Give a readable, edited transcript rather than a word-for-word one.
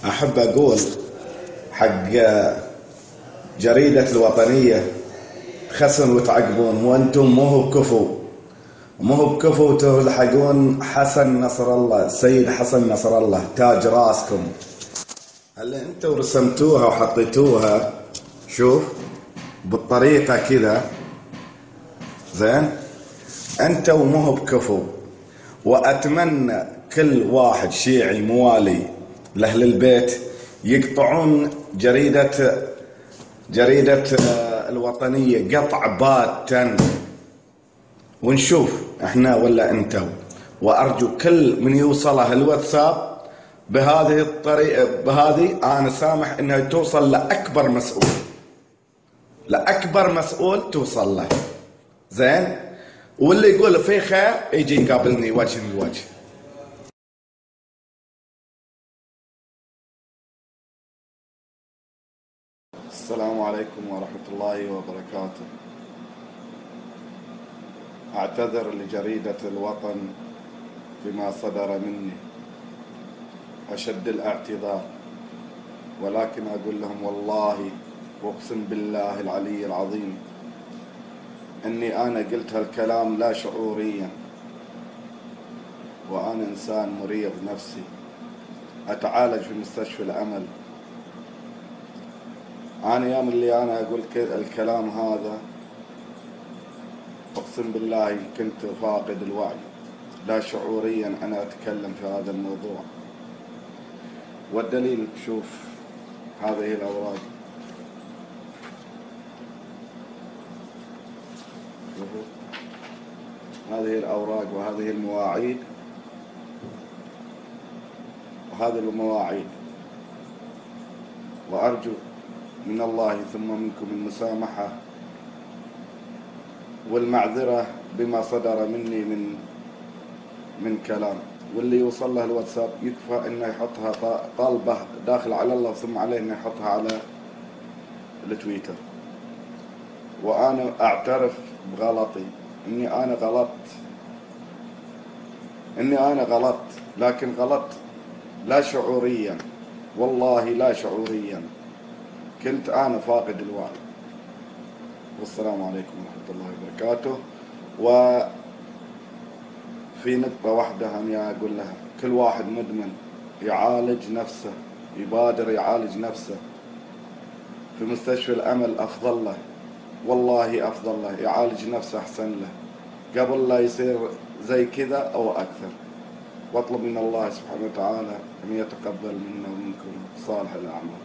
أحب أقول حق جريدة الوطنية تخسن وتعقبون، وأنتم مو هو بكفو تلحقون حسن نصر الله، السيد حسن نصر الله تاج راسكم اللي أنتم رسمتوها وحطيتوها. شوف بالطريقة كذا زين، أنتم مو هو بكفو. وأتمنى كل واحد شيعي موالي لأهل البيت يقطعون جريدة الوطنية قطع باتا، ونشوف احنا ولا انتو. وارجو كل من يوصله الواتساب بهذه الطريقة، انا سامح انها توصل لأكبر مسؤول توصل له. زين، واللي يقول في خير يجي يقابلني وجه لوجه. السلام عليكم ورحمة الله وبركاته. أعتذر لجريدة الوطن بما صدر مني أشد الاعتذار، ولكن أقول لهم والله وأقسم بالله العلي العظيم أني أنا قلت هالكلام لا شعوريا، وأنا إنسان مريض نفسي أتعالج في مستشفى الأمل. أنا يوم اللي أنا أقول الكلام هذا أقسم بالله كنت فاقد الوعي، لا شعوريا أنا أتكلم في هذا الموضوع. والدليل شوف هذه الأوراق، هذه الأوراق وهذه المواعيد وهذه المواعيد. وأرجو من الله ثم منكم المسامحة والمعذرة بما صدر مني من كلام. واللي يوصل له الواتساب يكفى انه يحطها طالبة داخل على الله ثم عليه انه يحطها على التويتر. وانا اعترف بغلطي، اني انا غلطت، لكن غلطت لا شعوريا، والله لا شعوريا، كنت انا فاقد الوعي. والسلام عليكم ورحمة الله وبركاته. وفي نقطة واحدة أني أقول لها، كل واحد مدمن يعالج نفسه، يبادر يعالج نفسه في مستشفى الأمل، أفضل له، والله أفضل له، يعالج نفسه أحسن له قبل لا يصير زي كذا أو أكثر. واطلب من الله سبحانه وتعالى أن يتقبل منا ومنكم صالح الأعمال.